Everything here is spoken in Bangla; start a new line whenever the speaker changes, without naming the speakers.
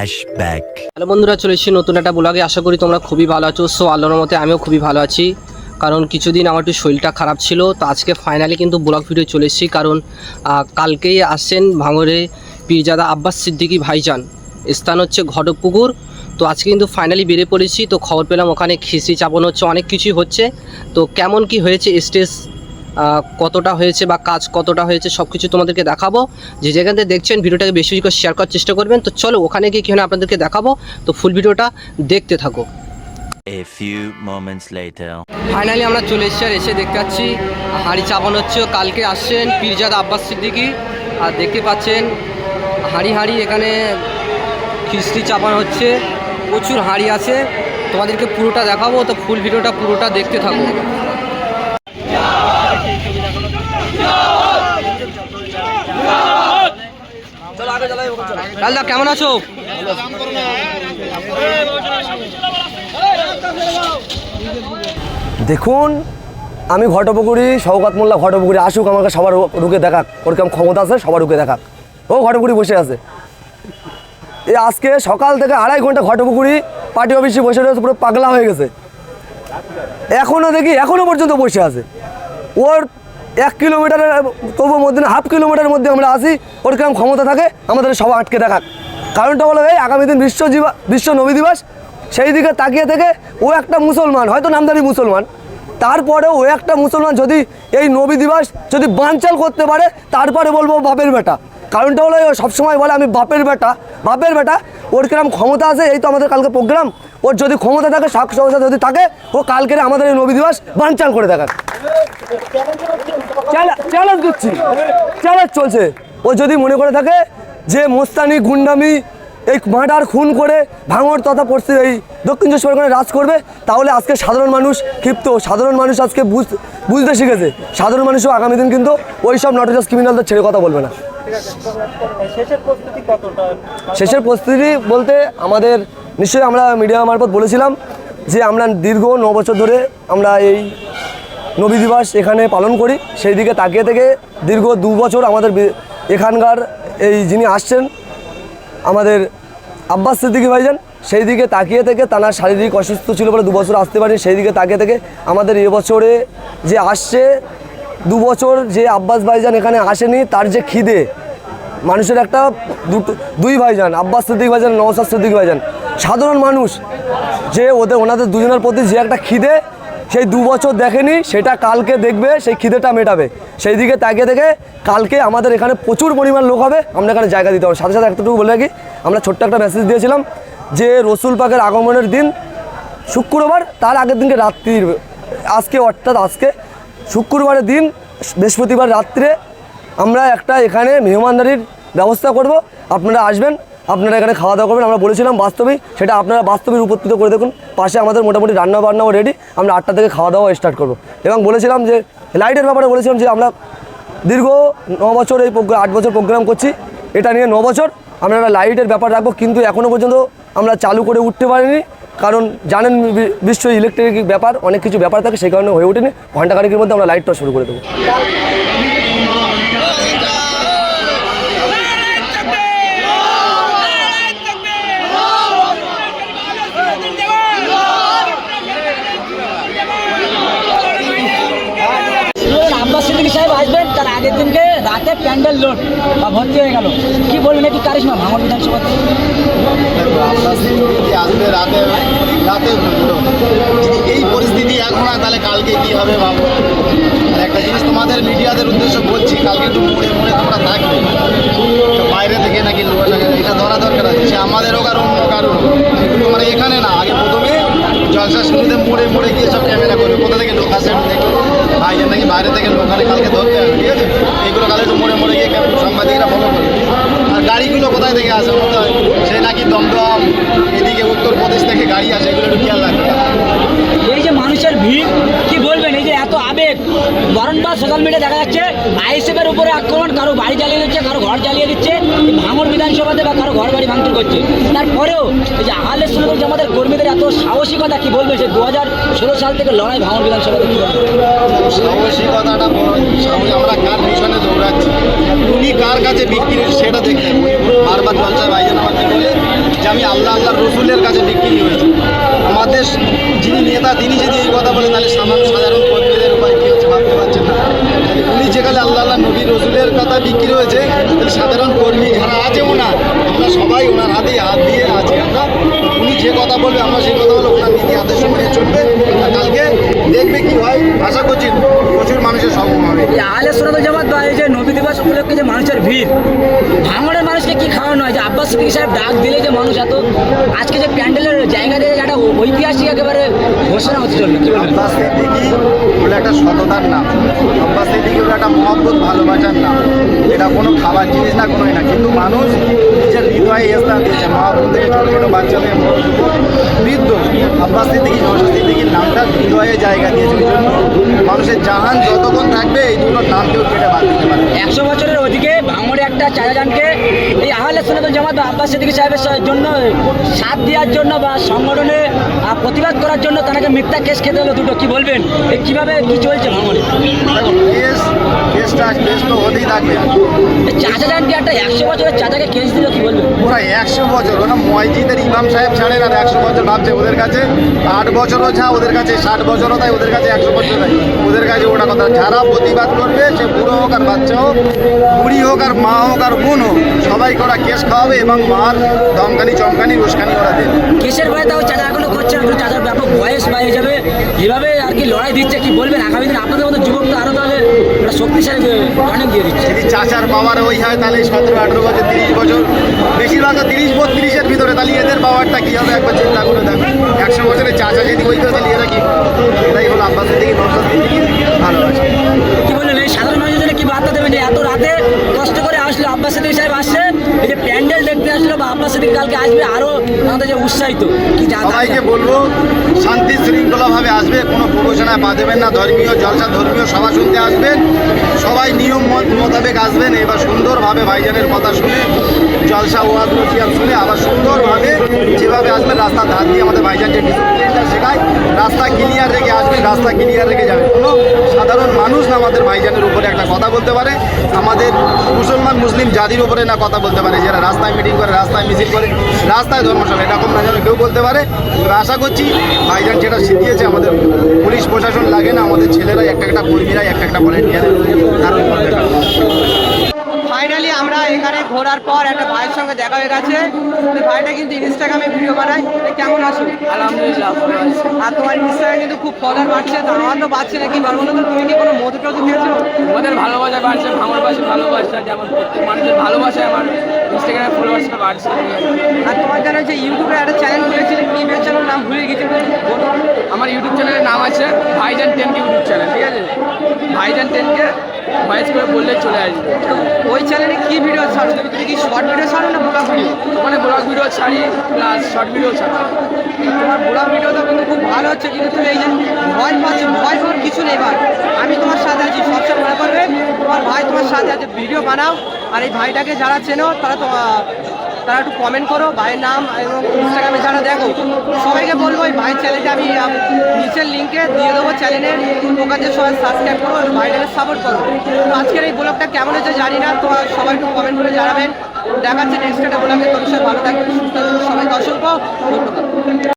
ফ্ল্যাশব্যাক।
হ্যালো বন্ধুরা, চলে এসেছি নতুন একটা ব্লগে। আশা করি তোমরা খুবই ভালো আছো। সো আল্লাহর মতে আমিও খুবই ভালো আছি, কারণ কিছুদিন আমার একটু শরীরটা খারাপ ছিল। তো আজকে ফাইনালি কিন্তু ব্লগ ভিডিও চলে এসেছি, কারণ কালকেই আসছেন ভাঙড়ে পীরজাদা আব্বাস সিদ্দিকী ভাইজান, স্থান হচ্ছে ঘটকপুকুর। তো আজকে কিন্তু ফাইনালি বেরিয়ে পড়েছি। তো খবর পেলাম ওখানে খিচড়ি চাপানো হচ্ছে, অনেক কিছুই হচ্ছে। তো কেমন কি হয়েছে, স্টেজ কতটা হয়েছে বা কাজ কতটা হয়েছে, সব কিছু তোমাদেরকে দেখাবো। যে যেখান থেকে দেখছেন ভিডিওটাকে বেশি বেশি করে শেয়ার করার চেষ্টা করবেন। তো চলো ওখানে গিয়ে কী হয় আপনাদেরকে দেখাবো। তো ফুল ভিডিওটা দেখতে থাকো।
A few moments later.
Finally আমরা চলে এসেছি, আর এসে দেখতে পাচ্ছি হাঁড়ি চাপানো হচ্ছে। কালকে আসছেন পীরজাদা আব্বাস সিদ্দিকী, আর দেখতে পাচ্ছেন হাঁড়ি হাঁড়ি এখানে খিচড়ি চাপানো হচ্ছে। প্রচুর হাঁড়ি আছে, তোমাদেরকে পুরোটা দেখাবো। তো ফুল ভিডিওটা পুরোটা দেখতে থাকো। দাদা কেমন আছো?
দেখুন, আমি ঘটপুকুরি, শওকত মোল্লা ঘটপুকুরি আসুক, আমাকে সবার রুকে দেখাক, ওর কেমন ক্ষমতা আছে সবার রুকে দেখাক। ও ঘটপুকুরি বসে আছে, এ আজকে সকাল থেকে 2.5 ঘন্টা ঘটপুকুরি পার্টি অফিসে বসে রয়েছে, পুরো পাগলা হয়ে গেছে। এখনও দেখি এখনও পর্যন্ত বসে আছে। ওর 1 কিলোমিটারের তবুর মধ্যে না, 1/2 কিলোমিটারের মধ্যে আমরা আসি, ওর কেমন ক্ষমতা থাকে আমাদের সবাই আটকে দেখাক। কারণটা হলো এই, আগামী দিন বিশ্ব নবী দিবস, সেই দিকে তাকিয়ে থেকে ও একটা মুসলমান, হয়তো নামধারী মুসলমান, তারপরেও ও একটা মুসলমান যদি এই নবী দিবস যদি বানচাল করতে পারে, তারপরে বলবো বাপের বেটা। কারণটা হলো ও সবসময় বলে আমি বাপের বেটা। ওর কিরম ক্ষমতা আছে, এই তো আমাদের কালকে প্রোগ্রাম। ওর যদি ক্ষমতা থাকে, সাক্ষরতা যদি থাকে, ও কালকের আমাদের এই নবী দিবস বানচাল করে দেখাক। চ্যালেঞ্জ দিচ্ছি, চ্যালেঞ্জ চলছে। ও যদি মনে করে থাকে যে মোস্তানি গুন্ডামি এই মার্ডার খুন করে ভাঙড় তথা পড়ছে এই দক্ষিণ চব্বিশ পরগনায় রাজ করবে, তাহলে আজকে সাধারণ মানুষ ক্ষিপ্ত, সাধারণ মানুষ আজকে বুঝতে শিখেছে। সাধারণ মানুষও আগামী দিন কিন্তু ওই সব নটরাজ ক্রিমিনালদের ছেড়ে কথা বলবে না। শেষের প্রস্তুতি বলতে আমাদের নিশ্চয়ই আমরা মিডিয়া মারফত বলেছিলাম যে আমরা দীর্ঘ 9 বছর ধরে আমরা এই নবী দিবস এখানে পালন করি। সেই দিকে তাকিয়ে থেকে দীর্ঘ 2 বছর আমাদের এখানকার এই যিনি আসছেন আমাদের আব্বাস সিদ্দিকী ভাইজান, সেই দিকে তাকিয়ে থেকে তার শারীরিক অসুস্থ ছিল বলে 2 বছর আসতে পারেনি। সেই দিকে তাকিয়ে থেকে আমাদের এবছরে যে আসছে 2 বছর যে আব্বাস ভাইজান এখানে আসেনি, তার যে খিদে মানুষের একটা দুই ভাইজান, আব্বাস সিদ্দিকী ভাইজান, নওশাদ সিদ্দিকী ভাইজান, সাধারণ মানুষ যে ওনাদের দুজনের প্রতি যে একটা খিদে সেই 2 বছর দেখেনি, সেটা কালকে দেখবে, সেই খিদেটা মেটাবে। সেই দিকে তাকিয়ে থেকে কালকে আমাদের এখানে প্রচুর পরিমাণ লোক হবে, আমরা এখানে জায়গা দিতে হবে। সাথে সাথে একটুকু বলে রাখি, আমরা ছোট্ট একটা মেসেজ দিয়েছিলাম যে রসুল পাকের আগমনের দিন শুক্রবার, তার আগের দিনকে রাত্রির, আজকে অর্থাৎ আজকে শুক্রবারের দিন বৃহস্পতিবার রাত্রে আমরা একটা এখানে মেহমানদারির ব্যবস্থা করব। আপনারা আসবেন, আপনারা এখানে খাওয়া দাওয়া করবেন। আমরা বলেছিলাম বাস্তবেই সেটা আপনারা বাস্তবে রূপান্তরিত করে দেখুন। পাশে আমাদের মোটামুটি রান্না বান্নাও রেডি, আমরা 8টা থেকে খাওয়া দাওয়া স্টার্ট করব। এবং বলেছিলাম যে লাইটের ব্যাপারে বলেছিলাম যে আমরা দীর্ঘ 9 বছর এই 8 বছর প্রোগ্রাম করছি, এটা নিয়ে 9 বছর আমরা একটা লাইটের ব্যাপার রাখবো, কিন্তু এখনও পর্যন্ত আমরা চালু করে উঠতে পারিনি। কারণ জানেন বিশ্ব ইলেকট্রিক ব্যাপার, অনেক কিছু ব্যাপার থাকে, সেই কারণে হয়ে ওঠেনি। ঘণ্টাখানেকের মধ্যে আমরা লাইটটা শুরু করে দেবো।
আব্বাস সিদ্দিকী সাহেব আসবেন, তার আগের দিনকে রাতে প্যান্ডেল লোড বা ভর্তি হয়ে গেল। কি বলবেন একটু কারিশমা ভাঙড় বিধানসভাতে?
আব্বাস সিদ্দিকী আসবে রাতে এই পরিস্থিতি এখন হয়, তাহলে কালকে কী হবে ভাবো। আর একটা জিনিস তোমাদের মিডিয়াদের উদ্দেশ্য বলছি, কালকে একটু মুড়ে তোমরা থাকবে, বাইরে থেকে নাকি লোক এটা ধরা দরকার আছে, সে আমাদের হোক আর অন্য কারোর হোক, মানে এখানে না। আগে প্রথমে জলসা শুরুতে মুড়ে গিয়ে সব ক্যামেরা করবে, কোথা থেকে লোক আসে দেখবে, ভাইজান নাকি বাইরে থেকে লোক আনে, কালকে ধরতে হবে, ঠিক আছে? এইগুলো কালে একটু মুড়ে গিয়ে সাংবাদিকরা ফলো করবে। আর গাড়িগুলো কোথায় থেকে আসে বলতে হয়, সে নাকি দমদম এদিকে উত্তরপ্রদেশ থেকে গাড়ি আসে, এগুলো একটু খেয়াল রাখবে।
এই যে মানুষের ভিড়, কি বলবেন? এই যে এত আবেগ, অনেক বারংবার সোশ্যাল মিডিয়া দেখা যাচ্ছে আইএসএফের উপরে আক্রমণ, কারো বাড়ি জ্বালিয়ে দিচ্ছে, কারো ঘর জ্বালিয়ে দিচ্ছে, এই ভাঙড় বিধানসভাতে বা কারো ঘর বাড়ি ভাঙচুর করছে। তারপরেও এই যে আহলে সুন্নাত ওয়াল জামাতের কর্মীদের এত সাহসিকতা, কি বলবে সে 2016 সাল থেকে লড়াই ভাঙড় বিধানসভাতে কি বলবে?
সাহসিকতাটা বড়, আমরা কার পিছনে দৌড়াচ্ছি, উনি কার কাছে বিক্রি হয়েছে সেটা দেখতে হবে। বারবার জলসায় ভাইজান আমাকে বলে যে আমি আল্লাহ রসুলের কাছে বিক্রি হয়েছি। আমাদের যিনি নেতা তিনি যদি এই কথা বলে, তাহলে সাধারণ কর্মীদের উপায় কী হচ্ছে ভাবতে পারছেন না। তাহলে উনি যেখানে আল্লাহ নবী রসুলের কথা বিক্রি হয়েছে, তাহলে সাধারণ কর্মী যারা আছে ওনার, আমরা সবাই ওনার হাতে হাত দিয়ে আছি। আমরা উনি যে কথা বলবে আমরা সেই কথা বলে ওনার নীতি আদেশ মেনে চলবে। আর কালকে দেখবে কি হয়, আশা করছি প্রচুর মানুষের সমাগম হবে।
এই আহলে সুন্নাত ওয়াল জামাত বা এই যে নবী দিবস উপলক্ষে যে মানুষের ভিড়, ভাঙড়ের মানুষকে কি খাওয়ানো হয়? যে আব্বাস সিদ্দিকী সাহেব ডাক দিলে যে মানুষ এত, আজকে যে প্যান্ডেলের জায়গা দিয়ে একটা ঐতিহাসিক একেবারে ঘোষণা হচ্ছে, চলবে কি বলবেন?
আব্বাস সিদ্দিকী হলো একটা সততার নাম, আব্বাস সিদ্দিকী হলো একটা মহব্বত ভালোবাসার নাম। এটা কোনো খাবার জিনিস না, কোনোই না, কিন্তু মানুষ নিজের হৃদয়ে স্থান দিয়েছে। মহাপুর থেকে ছোটো ছোটো বাচ্চাদের বৃদ্ধ আব্বাস সিদ্দিকী, নওশাদ সিদ্দিকীর নামটা হৃদয়ে জায়গা দিয়েছে। ওই জন্য মানুষের জাহান যতক্ষণ থাকবে এই দুটোর নাম কেউ কেটে বাদ দিতে পারে।
100 বছরের ওদিকে ভাঙড়ে একটা চাচাজানকে এই আহলে সুন্নাত ওয়াল জামাত বা আব্বাস সিদ্দিকী সাহেবের জন্য সাথ দেওয়ার জন্য বা সংগঠনে প্রতিবাদ করার জন্য তাকে মিথ্যা কেস খেতে হলো দুটো, কি বলবেন? এই কীভাবে কী চলছে ভাঙড়ে?
দেখো কেস তো হতেই থাকবে।
এই চাচাজানকে একটা 100 বছরের চাচাকে কেস দিল, কি বলবেন?
ওরা 100 বছর, ওরা মসজিদের ইমাম সাহেব ছাড়েন আর 100 বছর ভাবছে। ওদের কাছে 8 বছরও যা, ওদের কাছে 60 বছরও তাই, ওদের কাছে 100 বছর তাই। ওদের কাছে ওটা কথা, যারা প্রতিবাদ করবে সে বুড়ো হোক আর বাচ্চা হোক, বুড়ি হোক আর মা হোক আর বোন হোক, সবাইকে ওরা কেস খাওয়াবে এবং মার দমকানি চমকানি উস্কানি ওরা দেবে।
কেসের ভয়ে তাও চাচা এখনো করছে, এখন চাচার ব্যাপক বয়স হয়ে যাবে, এভাবে আর কি লড়াই দিচ্ছে, কি বলবেন? আগামী দিন আপনাদের মতো যুবকরা আরও তাহলে একটা শক্তিশালী অনেক দিয়ে দিচ্ছে।
যদি চাচার বাবার ওই হয় তাহলে 17-18 বছর 30 বছর, বেশিরভাগ 30-32-এর ভিতরে, তাহলে এদের বাবারটা কী হবে একবার চিন্তা করে দেখো। 100 বছরের চাচা যদি ওই করে, তাহলে এরা কি? এটাই হলো আব্বাস সিদ্দিকী, নওশাদ সিদ্দিকী ভালোবাসা।
কি বললেন এই সাধারণ মানুষের জন্য কি বার্তা দেবেন? যে এত রাতে কষ্ট করে আসলো, আব্বাস সিদ্দিকী সাহেব আসছে, এই যে প্যান্ডেল দেখতে আসলো বা আব্বাস সিদ্দিকী কালকে আসবে, আরও আমাদের যে উৎসাহিত কি
সবাইকে বলবো শান্তি শৃঙ্খলাভাবে আসবে, কোনো প্রবচনায় পা দেবেন না। ধর্মীয় জলসা, ধর্মীয় সভা শুনতে আসবেন, সবাই নিয়ম মোতাবেক আসবেন। এবার সুন্দরভাবে ভাইজানের কথা শুনে, জলসা ওয়াজ নসিহত শুনে আবার সুন্দরভাবে যেভাবে আসবেন, রাস্তার ধার দিয়ে আমাদের ভাইজান যে ডিসিপ্লিনটা শেখায়, রাস্তা ক্লিয়ার রেখে আসবেন, রাস্তা ক্লিয়ার রেখে যাবেন। কোনো সাধারণ মানুষ না আমাদের ভাইজানের উপরে একটা কথা বলতে পারে, আমাদের মুসলিম জাতির উপরে না কথা বলতে পারে, যারা রাস্তায় মিটিং করে, রাস্তায় মিছিল করে, রাস্তায় ধর্মসভা, এরকম না যেন কেউ বলতে পারে। আশা করছি ভাইজান যেটা শিখিয়েছে, আমাদের পুলিশ প্রশাসন লাগে না, আমাদের ছেলেরা একটা কর্মীরা একটা ভলেন্টিয়ারের দারুণ করবে।
ফাইনালি আমরা এখানে ঘোরার পর একটা ভাইয়ের সঙ্গে দেখা হয়ে গেছে। ভাইটা কিন্তু ইনস্টাগ্রামে ভিডিও বানায়। কেমন আছো?
আলহামদুলিল্লাহ।
আর তোমার ইনস্টাগ্রামে কিন্তু খুব ফলোয়ার বাড়ছে, তো আমার তো বাড়ছে না। কি বলবো না, তুমি কি কোনো মধু টধু খেয়েছো?
আমাদের ভালোবাসা বাড়ছে, ভাঙড়বাসীর ভালোবাসা, যেমন প্রত্যেক মানুষের ভালোবাসায় আমার ইনস্টাগ্রামে ফলোয়ার্সটা বাড়ছে।
আর তোমার জানো যে ইউটিউবে একটা চ্যানেল খুলেছিলে, কি চ্যানেল নাম ভুলে গেছি বলো।
আমার ইউটিউব চ্যানেলের নাম আছে ভাইজান 10K ইউটিউব চ্যানেল, ঠিক আছে? ভাইজান 10K ভয়েস করে বললে চলে আসবে।
তো ওই চ্যানেলে কি ভিডিও ছাড়ো? তুমি কি শর্ট ভিডিও ছাড়ো না ব্লগ ভিডিও?
ওখানে ব্লগ ভিডিও ছাড়ি প্লাস শর্ট ভিডিও ছাড়ি।
তোমার ব্লগ ভিডিওটা কিন্তু খুব ভালো হচ্ছে, কিন্তু তুমি এই যে ভয় পাচ্ছ, ভয় পাওয়ার কিছু নেই ভাই। আমি তোমার সাথে আছি, সবসময় মনে করবে তোমার ভাই তোমার সাথে আছে। ভিডিও বানাও, আর এই ভাইটাকে যারা চেনো তারা একটু কমেন্ট করো ভাইয়ের নাম, এবং ইনস্টাগ্রামে যারা দেখো সবাইকে বলবো এই ভাইয়ের চ্যানেলটা আমি নিচের লিঙ্কে দিয়ে দেবো চ্যানেলের, ওখানে সবাই সাবস্ক্রাইব করো, ভাইটাকে সাপোর্ট করো। তো আজকের এই ব্লগটা কেমন হয়েছে জানি না, তো সবাই একটু কমেন্ট করে জানাবেন। দেখাচ্ছে নেক্সট একটা ব্লগে। তোর সবাই ভালো থাকবে, সুস্থ থাকবে, সবাইকে অসংখ্য ধন্যবাদ।